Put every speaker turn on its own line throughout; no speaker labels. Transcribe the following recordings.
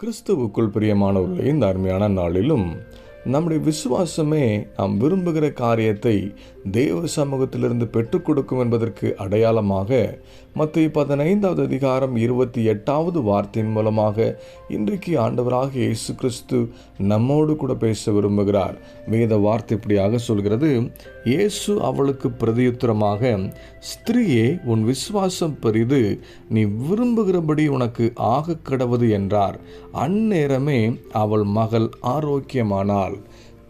கிறிஸ்துவுக்குள் பிரியமானவர்களே, இந்த அருமையான நாளிலும் நம்முடைய விசுவாசமே நாம் விரும்புகிற காரியத்தை தேவ சமூகத்திலிருந்து பெற்றுக் கொடுக்கும் என்பதற்கு அடையாளமாக மத்தேயு 15வது அதிகாரம் 28வது வார்த்தையின் மூலமாக இன்றைக்கு ஆண்டவராக இயேசு கிறிஸ்து நம்மோடு கூட பேச விரும்புகிறார். வேத வார்த்தை இப்படியாக சொல்கிறது: இயேசு அவளுக்கு பிரதியுத்தரமாக, ஸ்திரீயே, உன் விசுவாசம் பெரிது, நீ விரும்புகிறபடி உனக்கு ஆக கடவது என்றார். அந்நேரமே அவள் மகள் ஆரோக்கியமானாள்.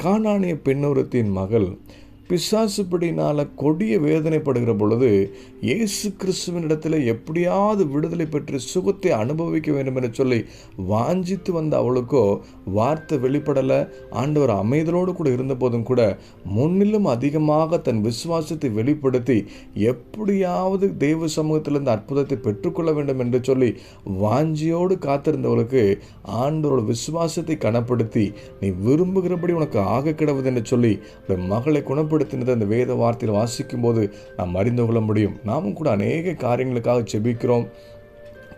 கானானிய பெண்ணொருத்தின் மகள் பிசாசுப்படினால கொடிய வேதனைப்படுகிற பொழுது இயேசு கிறிஸ்துவினிடத்தில் எப்படியாவது விடுதலை பெற்று சுகத்தை அனுபவிக்க வேண்டும் என்று சொல்லி வாஞ்சித்து வந்த அவளுக்கோ வார்த்தை வெளிப்படலை. ஆண்டவர் அமைதலோடு கூட இருந்த போதும் கூட முன்னிலும் அதிகமாக தன் விசுவாசத்தை வெளிப்படுத்தி எப்படியாவது தேவ சமூகத்திலிருந்து அற்புதத்தை பெற்றுக்கொள்ள வேண்டும் என்று சொல்லி வாஞ்சியோடு காத்திருந்தவளுக்கு ஆண்டவரோட விசுவாசத்தை கனப்படுத்தி, நீ விரும்புகிறபடி உனக்கு ஆக கிடவது என்று சொல்லி மகளை குணப்படுத்தினதை அந்த வேத வார்த்தையில் வாசிக்கும் போது நாம் அறிந்து கொள்ள முடியும். நாமும் கூட அநேக காரியங்களுக்காக ஜெபிக்கிறோம்,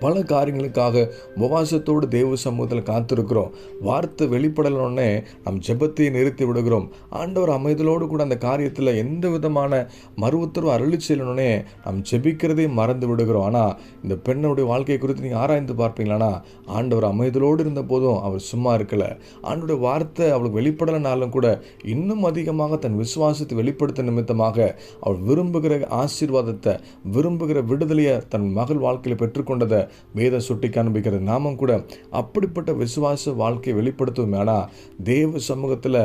பல காரியங்களுக்காக உபவாசத்தோடு தேவ சமூகத்தில் காத்திருக்கிறோம். வார்த்தை வெளிப்படலோடனே நம் ஜெபத்தை நிறுத்தி விடுகிறோம். ஆண்டவர் அமைதலோடு கூட அந்த காரியத்தில் எந்த விதமான மறு உத்தரவு அருளி செய்யணுன்னே நாம் ஜெபிக்கிறதே மறந்து விடுகிறோம். ஆனால் இந்த பெண்ணுடைய வாழ்க்கையை குறித்து நீங்கள் ஆராய்ந்து பார்ப்பீங்களானா, ஆண்டவர் அமைதலோடு இருந்த போதும் அவர் சும்மா இருக்கலை. ஆண்டோடைய வார்த்தை அவளுக்கு வெளிப்படலைனாலும் கூட இன்னும் அதிகமாக தன் விசுவாசத்தை வெளிப்படுத்த நிமித்தமாக அவள் விரும்புகிற ஆசீர்வாதத்தை, விரும்புகிற விடுதலையை தன் மகள் வாழ்க்கையில் பெற்றுக்கொண்டதை வேதம் சுட்டி காண்பிக்கிறது. நாமும் கூட அப்படிப்பட்ட விசுவாச வாழ்க்கையை வெளிப்படுத்துவோம். ஆனால் தேவ சமூகத்தில்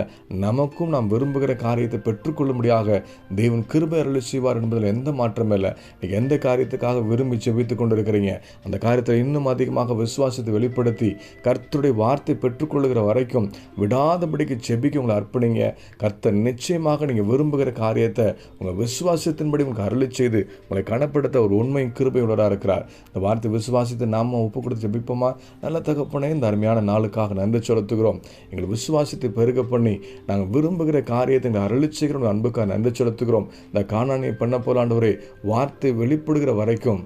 நமக்கும் நாம் விரும்புகிற காரியத்தை பெற்றுக்கொள்ளும்படியாக தேவன் கிருபை அருளி செய்வார் என்பதில் எந்த மாற்றமே இல்லை. நீங்கள் எந்த காரியத்துக்காக விரும்பி ஜெபித்து கொண்டு இருக்கிறீங்க, அந்த காரியத்தில் இன்னும் அதிகமாக விசுவாசத்தை வெளிப்படுத்தி கர்த்தருடைய வார்த்தை பெற்றுக்கொள்ளுகிற வரைக்கும் விடாதபடிக்கு ஜெபிக்க உங்களை அர்ப்பணிங்க. கர்த்தர் நிச்சயமாக நீங்கள் விரும்புகிற காரியத்தை உங்கள் விசுவாசத்தின்படி உங்களுக்கு அருளி செய்து உங்களை கனப்படுத்த ஒரு உண்மை கிருபை உள்ளவராக இருக்கிறார். இந்த வார்த்தை விசுவாசத்தை நாம ஒப்பு கொடுத்து ஜெபிப்போமா? நல்ல தகப்பனே, இந்த அருமையான நாளுக்காக நன்றி செலுத்துகிறோம். எங்கள் விசுவாசத்தை பெருக பண்ணி நாங்கள் விரும்புகிற காரியத்தை எங்கள் அருளி செய்கிற அன்புக்காக நன்றி செலுத்துகிறோம். இந்த கானானிய பெண்ணை போல ஆண்டவரே, வார்த்தை வெளிப்படுகிற வரைக்கும்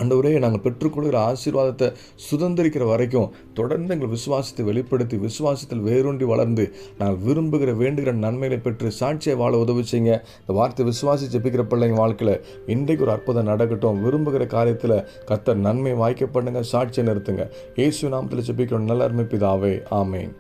ஆண்டவரே, நாங்கள் பெற்றுக்கொள்கிற ஆசீர்வாதத்தை சுதந்திரிக்கிற வரைக்கும் தொடர்ந்து எங்கள் விசுவாசத்தை வெளிப்படுத்தி விசுவாசத்தில் வேரூன்றி வளர்ந்து நாங்கள் விரும்புகிற வேண்டுகிற நன்மைகளை பெற்று சாட்சியை வாழ உதவி செய்யுங்க. இந்த வார்த்தை விசுவாசி ஜெபிக்கிற பிள்ளைங்க வாழ்க்கையில் இன்றைக்கு ஒரு அற்புதம் நடக்கட்டும். விரும்புகிற காரியத்தில் கர்த்தர் நன்மை வாய்க்க பண்ணுங்க, சாட்சியை நிறுத்துங்க. இயேசு நாமத்தில் ஜெபிக்கிறோம் நல்ல அருமை பிதாவே, ஆமேன்.